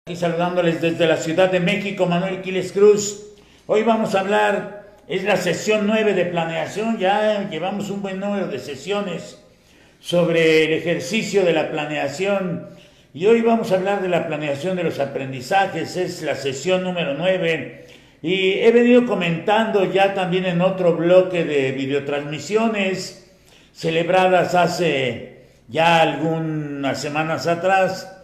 Y saludándoles desde la Ciudad de México, Manuel Quiles Cruz. Hoy vamos a hablar, es la sesión 9 de planeación, ya llevamos un buen número de sesiones sobre el ejercicio de la planeación y hoy vamos a hablar de la planeación de los aprendizajes, es la sesión número 9 y he venido comentando ya también en otro bloque de videotransmisiones celebradas hace ya algunas semanas atrás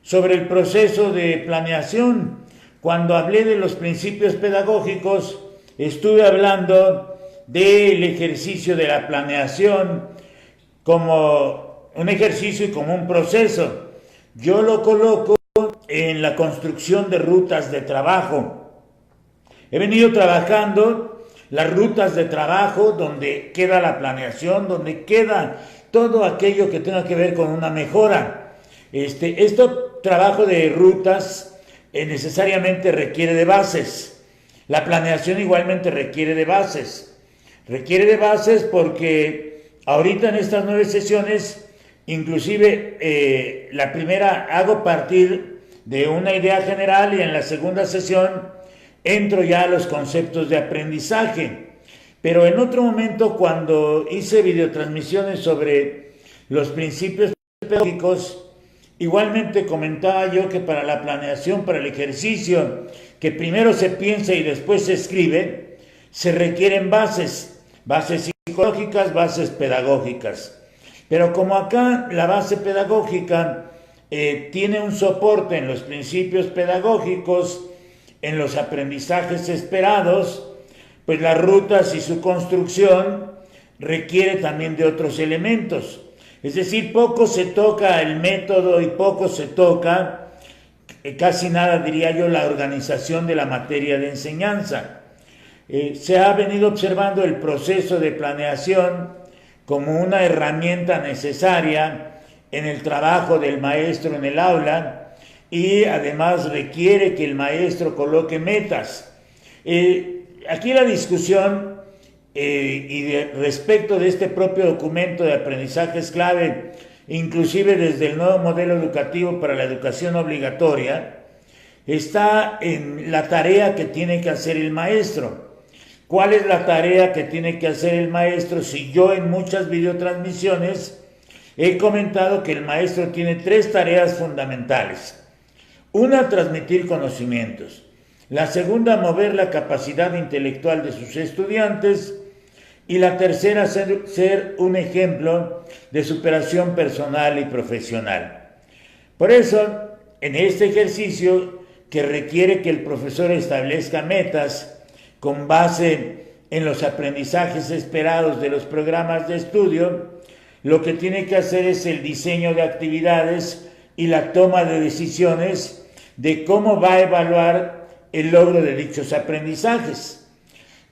sobre el proceso de planeación. Cuando hablé de los principios pedagógicos, estuve hablando del ejercicio de la planeación como un ejercicio y como un proceso. Yo lo coloco en la construcción de rutas de trabajo. He venido trabajando las rutas de trabajo donde queda la planeación, donde queda todo aquello que tenga que ver con una mejora. Esto trabajo de rutas necesariamente requiere de bases. La planeación igualmente requiere de bases. Requiere de bases porque ahorita en estas 9 sesiones, inclusive la primera hago partir de una idea general y en la segunda sesión entro ya a los conceptos de aprendizaje. Pero en otro momento, cuando hice videotransmisiones sobre los principios pedagógicos, igualmente comentaba yo que para la planeación, para el ejercicio, que primero se piensa y después se escribe, se requieren bases psicológicas, bases pedagógicas. Pero como acá la base pedagógica tiene un soporte en los principios pedagógicos, en los aprendizajes esperados, pues las rutas y su construcción requiere también de otros elementos. Es decir, poco se toca el método y poco se toca, casi nada diría yo, la organización de la materia de enseñanza. Se ha venido observando el proceso de planeación como una herramienta necesaria en el trabajo del maestro en el aula y además requiere que el maestro coloque metas. Aquí la discusión respecto de este propio documento de aprendizajes clave, inclusive desde el nuevo modelo educativo para la educación obligatoria, está en la tarea que tiene que hacer el maestro. ¿Cuál es la tarea que tiene que hacer el maestro? Si yo en muchas videotransmisiones he comentado que el maestro tiene 3 tareas fundamentales. Una, transmitir conocimientos. La segunda, mover la capacidad intelectual de sus estudiantes. Y la tercera, ser un ejemplo de superación personal y profesional. Por eso, en este ejercicio que requiere que el profesor establezca metas con base en los aprendizajes esperados de los programas de estudio, lo que tiene que hacer es el diseño de actividades y la toma de decisiones de cómo va a evaluar el logro de dichos aprendizajes.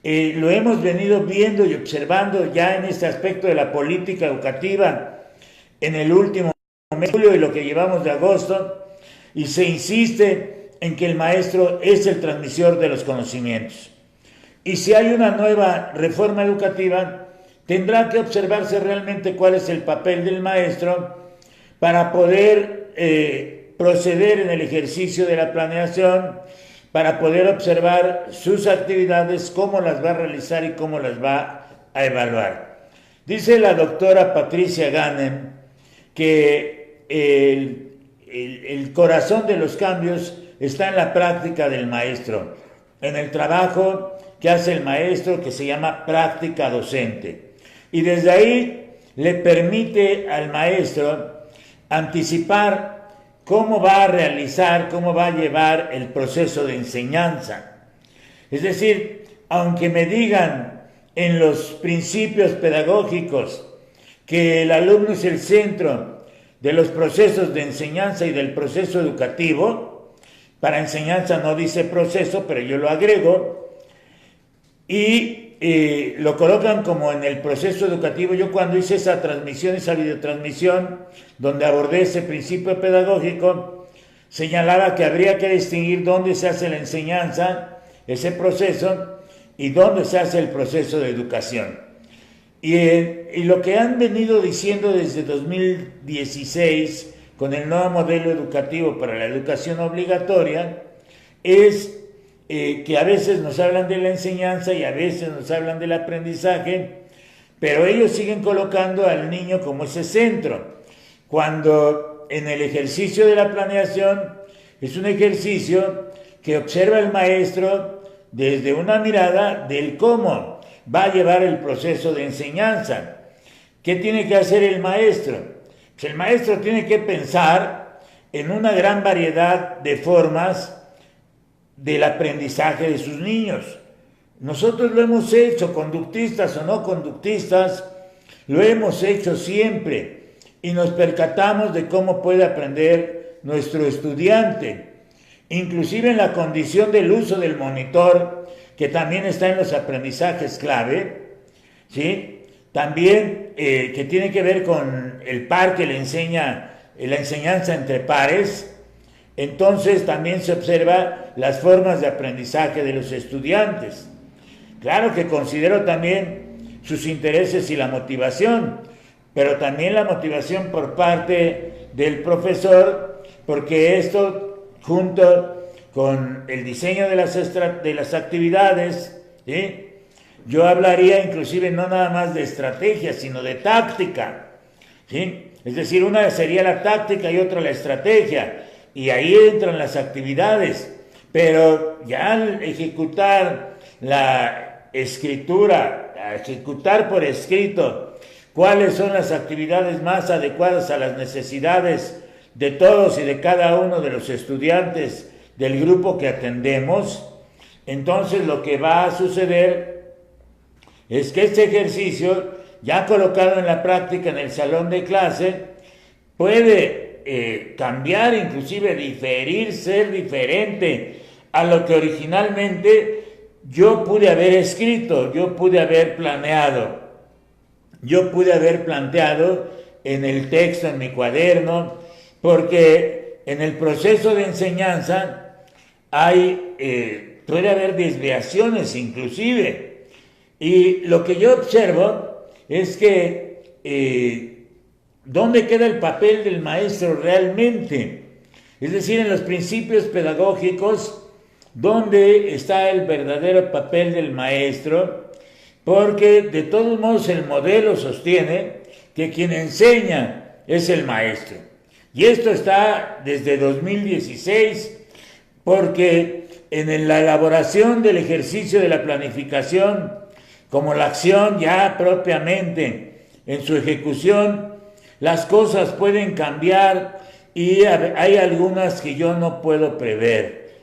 Lo hemos venido viendo y observando ya en este aspecto de la política educativa en el último mes de julio y lo que llevamos de agosto, y se insiste en que el maestro es el transmisor de los conocimientos. Y si hay una nueva reforma educativa, tendrá que observarse realmente cuál es el papel del maestro para poder proceder en el ejercicio de la planeación, para poder observar sus actividades, cómo las va a realizar y cómo las va a evaluar. Dice la doctora Patricia Ganem que el corazón de los cambios está en la práctica del maestro, en el trabajo que hace el maestro, que se llama práctica docente. Y desde ahí le permite al maestro anticipar cómo va a realizar, cómo va a llevar el proceso de enseñanza. Es decir, aunque me digan en los principios pedagógicos que el alumno es el centro de los procesos de enseñanza y del proceso educativo, para enseñanza no dice proceso, pero yo lo agrego, y lo colocan como en el proceso educativo. Yo cuando hice esa transmisión, esa videotransmisión, donde abordé ese principio pedagógico, señalaba que habría que distinguir dónde se hace la enseñanza, ese proceso, y dónde se hace el proceso de educación. Y lo que han venido diciendo desde 2016 con el nuevo modelo educativo para la educación obligatoria es que a veces nos hablan de la enseñanza y a veces nos hablan del aprendizaje, pero ellos siguen colocando al niño como ese centro, cuando en el ejercicio de la planeación es un ejercicio que observa el maestro desde una mirada del cómo va a llevar el proceso de enseñanza. ¿Qué tiene que hacer el maestro? Pues el maestro tiene que pensar en una gran variedad de formas del aprendizaje de sus niños. Nosotros lo hemos hecho, conductistas o no conductistas, lo hemos hecho siempre y nos percatamos de cómo puede aprender nuestro estudiante, inclusive en la condición del uso del monitor, que también está en los aprendizajes clave, ¿sí? También que tiene que ver con el par que le enseña la enseñanza entre pares. Entonces también se observa las formas de aprendizaje de los estudiantes. Claro que considero también sus intereses y la motivación, pero también la motivación por parte del profesor, porque esto junto con el diseño de las actividades, ¿sí? Yo hablaría inclusive no nada más de estrategia, sino de táctica, ¿sí? Es decir, una sería la táctica y otra la estrategia, y ahí entran las actividades, pero ya al ejecutar la escritura, a ejecutar por escrito cuáles son las actividades más adecuadas a las necesidades de todos y de cada uno de los estudiantes del grupo que atendemos, entonces lo que va a suceder es que este ejercicio, ya colocado en la práctica en el salón de clase, puede cambiar, inclusive diferir, ser diferente a lo que originalmente yo pude haber escrito, yo pude haber planeado, yo pude haber planteado en el texto, en mi cuaderno, porque en el proceso de enseñanza puede haber desviaciones inclusive, y lo que yo observo es que ¿dónde queda el papel del maestro realmente? Es decir, en los principios pedagógicos, ¿dónde está el verdadero papel del maestro? Porque de todos modos el modelo sostiene que quien enseña es el maestro. Y esto está desde 2016, porque en la elaboración del ejercicio de la planificación, como la acción ya propiamente en su ejecución, las cosas pueden cambiar y hay algunas que yo no puedo prever.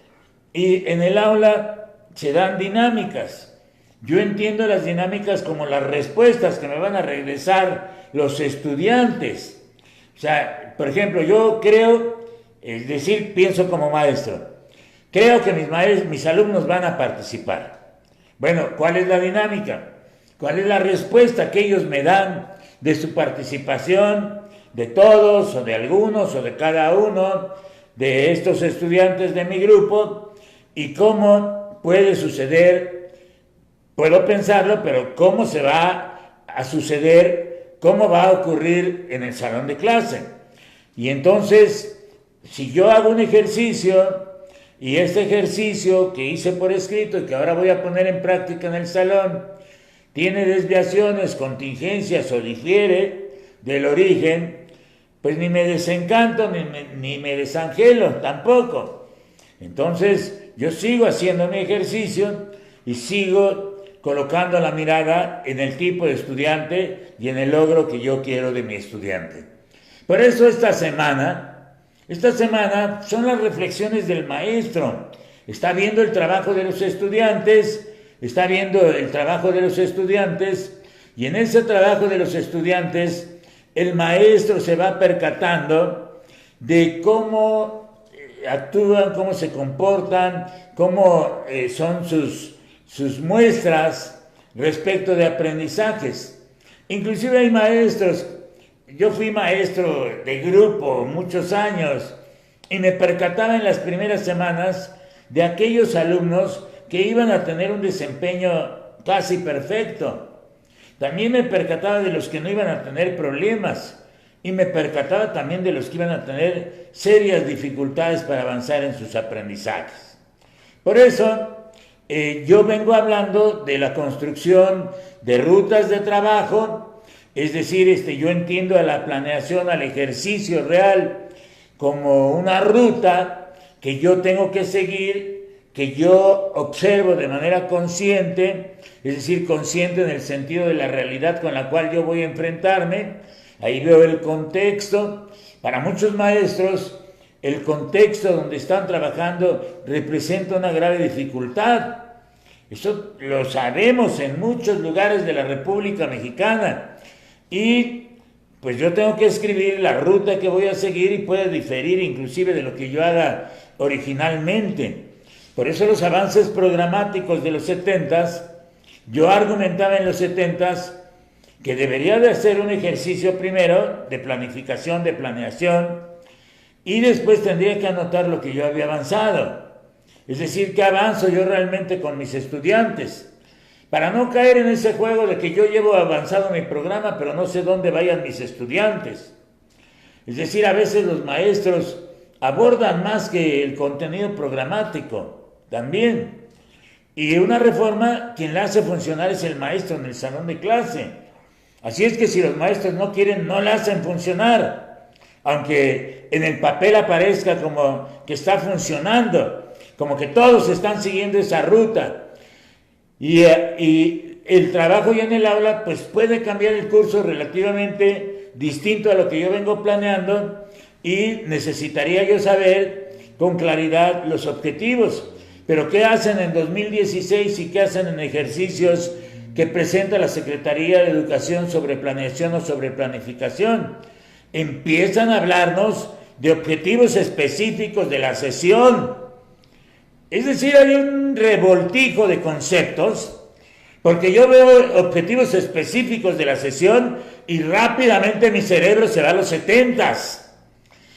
Y en el aula se dan dinámicas. Yo entiendo las dinámicas como las respuestas que me van a regresar los estudiantes. O sea, por ejemplo, yo creo, es decir, pienso como maestro, creo que mis alumnos van a participar. Bueno, ¿cuál es la dinámica? ¿Cuál es la respuesta que ellos me dan de su participación, de todos o de algunos o de cada uno de estos estudiantes de mi grupo? ¿Y cómo puede suceder? Puedo pensarlo, pero ¿cómo se va a suceder? ¿Cómo va a ocurrir en el salón de clase? Y entonces, si yo hago un ejercicio y este ejercicio que hice por escrito y que ahora voy a poner en práctica en el salón, tiene desviaciones, contingencias o difiere del origen, pues ni me desencanto ni me desangelo tampoco. Entonces yo sigo haciendo mi ejercicio y sigo colocando la mirada en el tipo de estudiante y en el logro que yo quiero de mi estudiante. Por eso esta semana son las reflexiones del maestro. Está viendo el trabajo de los estudiantes, y en ese trabajo de los estudiantes el maestro se va percatando de cómo actúan, cómo se comportan, cómo son sus muestras respecto de aprendizajes. Inclusive hay maestros, yo fui maestro de grupo muchos años y me percataba en las primeras semanas de aquellos alumnos que iban a tener un desempeño casi perfecto. También me percataba de los que no iban a tener problemas, y me percataba también de los que iban a tener serias dificultades para avanzar en sus aprendizajes. Por eso, yo vengo hablando de la construcción de rutas de trabajo, es decir, yo entiendo a la planeación, al ejercicio real, como una ruta que yo tengo que seguir, que yo observo de manera consciente, es decir, consciente en el sentido de la realidad con la cual yo voy a enfrentarme. Ahí veo el contexto. Para muchos maestros, el contexto donde están trabajando representa una grave dificultad. Eso lo sabemos en muchos lugares de la República Mexicana. Y pues yo tengo que escribir la ruta que voy a seguir y puede diferir inclusive de lo que yo haga originalmente. Por eso los avances programáticos de los 70s, yo argumentaba en los 70s que debería de hacer un ejercicio primero de planificación, de planeación, y después tendría que anotar lo que yo había avanzado. Es decir, que avanzo yo realmente con mis estudiantes, para no caer en ese juego de que yo llevo avanzado mi programa, pero no sé dónde vayan mis estudiantes. Es decir, a veces los maestros abordan más que el contenido programático, también. Y una reforma, quien la hace funcionar es el maestro en el salón de clase. Así es que si los maestros no quieren, no la hacen funcionar. Aunque en el papel aparezca como que está funcionando, como que todos están siguiendo esa ruta. Y el trabajo ya en el aula, pues puede cambiar el curso relativamente distinto a lo que yo vengo planeando, y necesitaría yo saber con claridad los objetivos. Pero ¿qué hacen en 2016 y qué hacen en ejercicios que presenta la Secretaría de Educación sobre planeación o sobre planificación? Empiezan a hablarnos de objetivos específicos de la sesión. Es decir, hay un revoltijo de conceptos, porque yo veo objetivos específicos de la sesión y rápidamente mi cerebro se va a los 70s.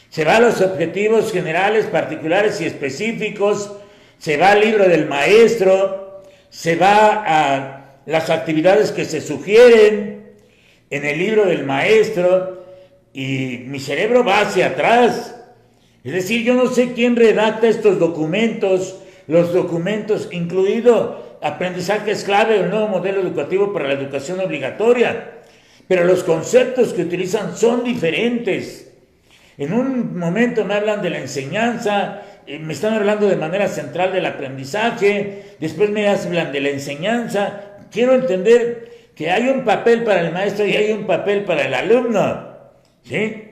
Se va a los objetivos generales, particulares y específicos, se va al libro del maestro, se va a las actividades que se sugieren en el libro del maestro, y mi cerebro va hacia atrás. Es decir, yo no sé quién redacta estos documentos, los documentos, incluido Aprendizaje Clave, el nuevo modelo educativo para la educación obligatoria, pero los conceptos que utilizan son diferentes. En un momento me hablan de la enseñanza, me están hablando de manera central del aprendizaje, después me hablan de la enseñanza. Quiero entender que hay un papel para el maestro y hay un papel para el alumno, ¿sí?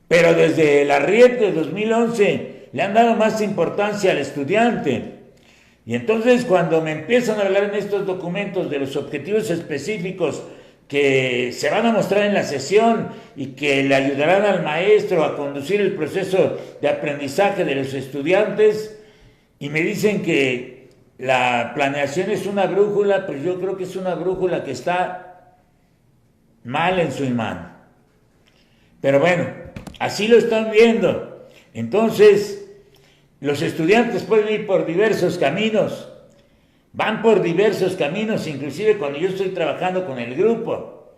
Pero desde la RIEP de 2011 le han dado más importancia al estudiante. Y entonces cuando me empiezan a hablar en estos documentos de los objetivos específicos que se van a mostrar en la sesión y que le ayudarán al maestro a conducir el proceso de aprendizaje de los estudiantes, y me dicen que la planeación es una brújula, pues yo creo que es una brújula que está mal en su imán. Pero bueno, así lo están viendo. Entonces, los estudiantes pueden ir por diversos caminos. Van por diversos caminos, inclusive cuando yo estoy trabajando con el grupo.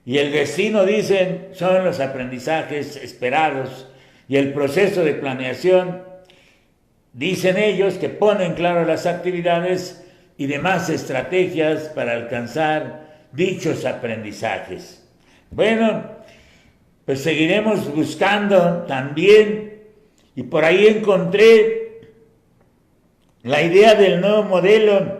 Y el destino, dicen, son los aprendizajes esperados y el proceso de planeación. Dicen ellos que ponen claro las actividades y demás estrategias para alcanzar dichos aprendizajes. Bueno, pues seguiremos buscando también, y por ahí encontré la idea del nuevo modelo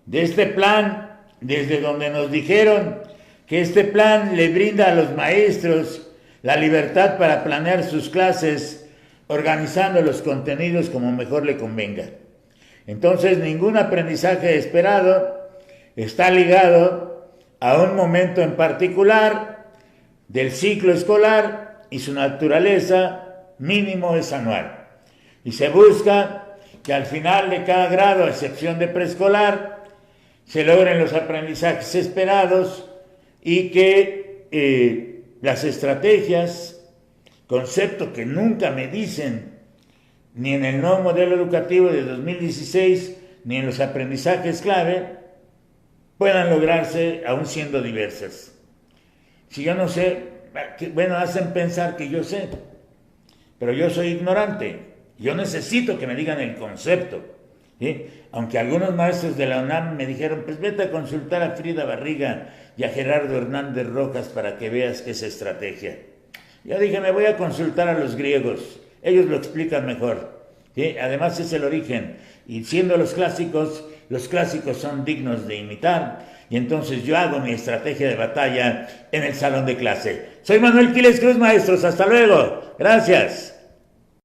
de este plan, desde donde nos dijeron que este plan le brinda a los maestros la libertad para planear sus clases, organizando los contenidos como mejor le convenga. Entonces, ningún aprendizaje esperado está ligado a un momento en particular del ciclo escolar, y su naturaleza mínimo es anual. Y se busca que al final de cada grado, a excepción de preescolar, se logren los aprendizajes esperados, y que las estrategias, concepto que nunca me dicen ni en el nuevo modelo educativo de 2016 ni en los aprendizajes clave, puedan lograrse aún siendo diversas. Si yo no sé, Bueno, hacen pensar que yo sé, pero yo soy ignorante. Yo necesito que me digan el concepto, ¿sí? Aunque algunos maestros de la UNAM me dijeron, pues vete a consultar a Frida Barriga y a Gerardo Hernández Rojas para que veas qué es estrategia. Yo dije, me voy a consultar a los griegos, ellos lo explican mejor, ¿sí? Además es el origen, y siendo los clásicos son dignos de imitar, y entonces yo hago mi estrategia de batalla en el salón de clase. Soy Manuel Quiles Cruz, maestros, hasta luego, gracias.